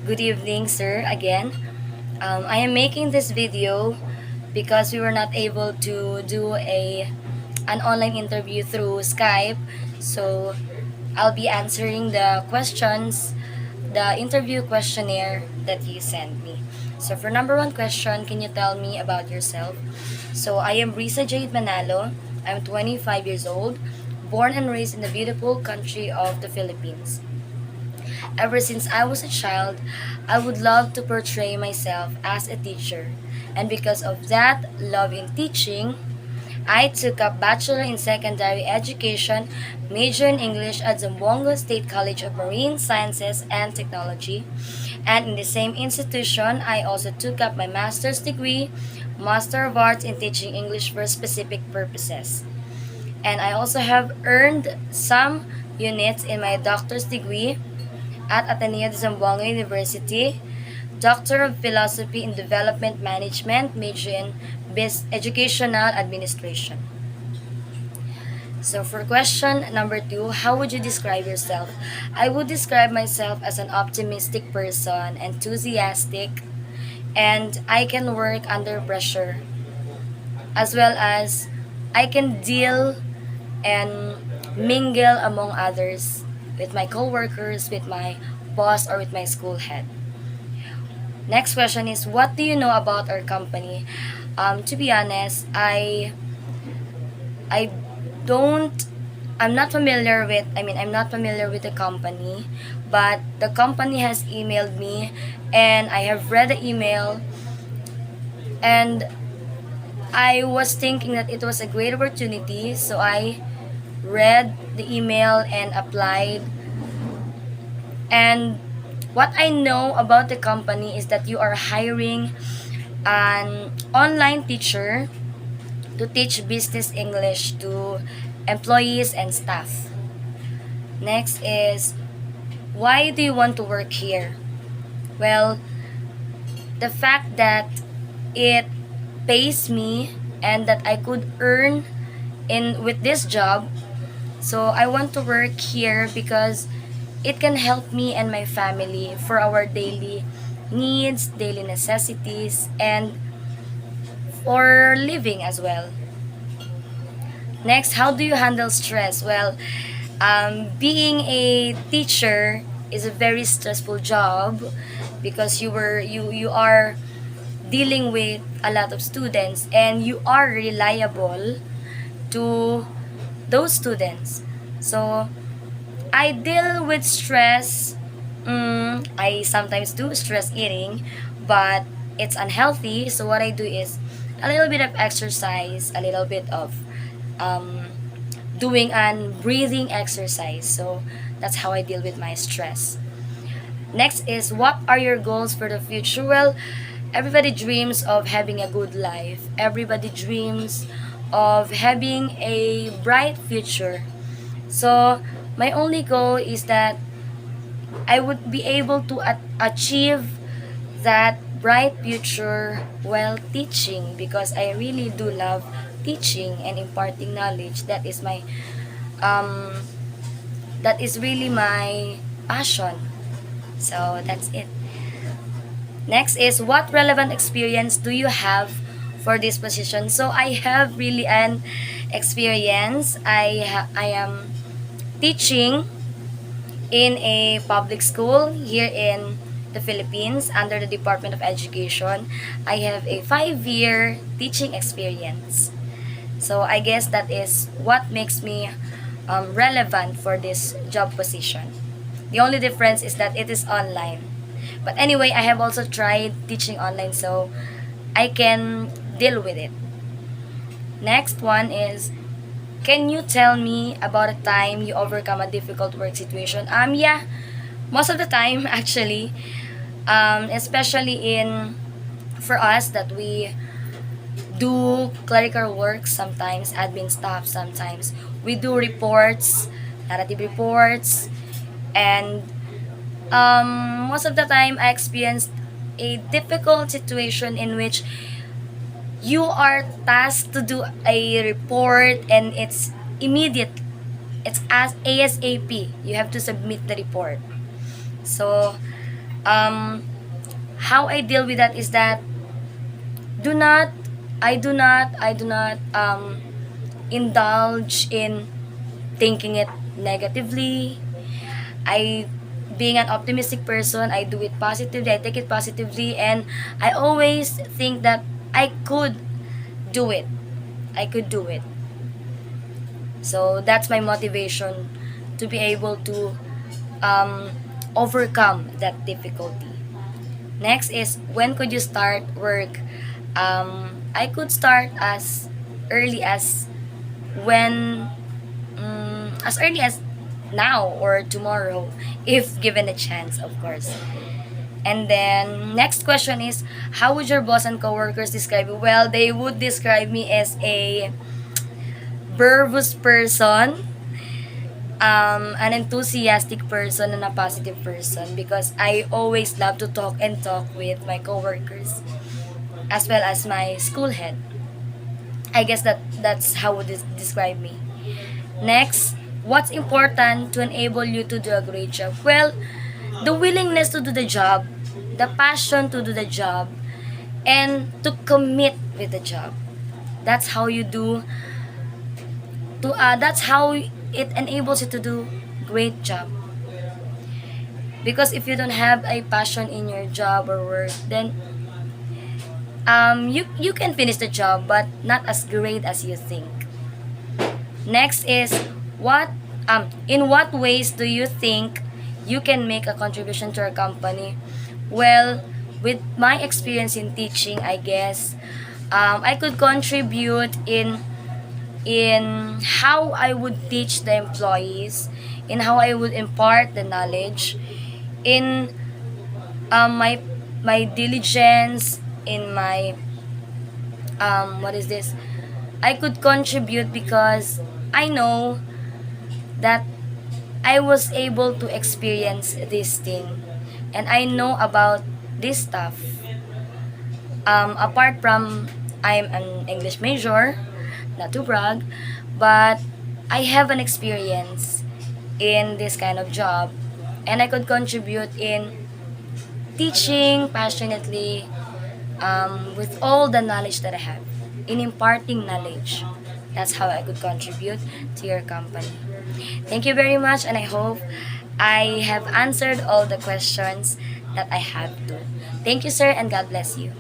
Good evening, sir, again. I am making this video because we were not able to do an online interview through Skype. So I'll be answering the questions, the interview questionnaire that you sent me. So for number one question, can you tell me about yourself? So I am Risa Jade Manalo. I'm 25 years old, born and raised in the beautiful country of the Philippines. Ever since I was a child, I would love to portray myself as a teacher. And because of that love in teaching, I took up Bachelor in Secondary Education, major in English at Zamboanga State College of Marine Sciences and Technology. And in the same institution, I also took up my master's degree, Master of Arts in Teaching English for specific purposes. And I also have earned some units in my doctor's degree at Ateneo de Zamboanga University, Doctor of Philosophy in Development Management, major in Educational Administration. So for question number two, how would you describe yourself? I would describe myself as an optimistic person, enthusiastic, and I can work under pressure, as well as I can deal and mingle among others with my coworkers, with my boss, or with my school head. Next question is, what do you know about our company? To be honest, I don't I'm not familiar with the company, but the company has emailed me and I have read the email, and I was thinking that it was a great opportunity, so I read the email and applied. And what I know about the company is that you are hiring an online teacher to teach business English to employees and staff. Next is, why do you want to work here? Well, the fact that it pays me and that I could earn in with this job. So I want to work here because it can help me and my family for our daily needs, daily necessities, and for living as well. Next, how do you handle stress? Well, being a teacher is a very stressful job because you are dealing with a lot of students and you are reliable to those students. So I deal with stress. I sometimes do stress eating, but it's unhealthy. So what I do is a little bit of exercise, a little bit of um, doing an breathing exercise. So that's how I deal with my stress. Next is, what are your goals for the future? Well, everybody dreams of having a good life. Everybody dreams of having a bright future. So my only goal is that I would be able to achieve that bright future while teaching, because I really do love teaching and imparting knowledge. Um that is really my passion. So that's it. Next is, what relevant experience do you have for this position? So I have really an experience. I am teaching in a public school here in the Philippines under the Department of Education. I have a 5-year teaching experience. So I guess that is what makes me relevant for this job position. The only difference is that it is online. But anyway, I have also tried teaching online, so I can deal with it. Next one is, can you tell me about a time you overcome a difficult work situation? Yeah, most of the time actually, especially in for us that we do clerical work, sometimes admin stuff, sometimes we do reports, narrative reports, and most of the time I experienced a difficult situation in which you are tasked to do a report and it's immediate, it's as ASAP you have to submit the report. So um how I deal with that is that do not I do not indulge in thinking it negatively. I being an optimistic person, I do it positively, I take it positively, and I always think that I could do it. I could do it. So that's my motivation to be able to um, overcome that difficulty. Next is, when could you start work? I could start when as early as now or tomorrow, if given a chance, of course. And then next question is, how would your boss and coworkers describe you? Well, they would describe me as a verbose person, an enthusiastic person, and a positive person, because I always love to talk and talk with my coworkers as well as my school head. I guess that's how would describe me. Next, what's important to enable you to do a great job? Well, the willingness to do the job, the passion to do the job, and to commit with the job. That's how you do that's how it enables you to do great job. Because if you don't have a passion in your job or work, then you can finish the job but not as great as you think. Next is, what in what ways do you think you can make a contribution to our company? Well, with my experience in teaching, I guess I could contribute in how I would teach the employees, in how I would impart the knowledge, in my diligence, in my what is this? I could contribute because I know that I was able to experience this thing, and I know about this stuff. Apart from, I'm an English major, not to brag, but I have an experience in this kind of job, and I could contribute in teaching passionately, with all the knowledge that I have, in imparting knowledge. That's how I could contribute to your company. Thank you very much, and I hope I have answered all the questions that I have to. Thank you, sir, and God bless you.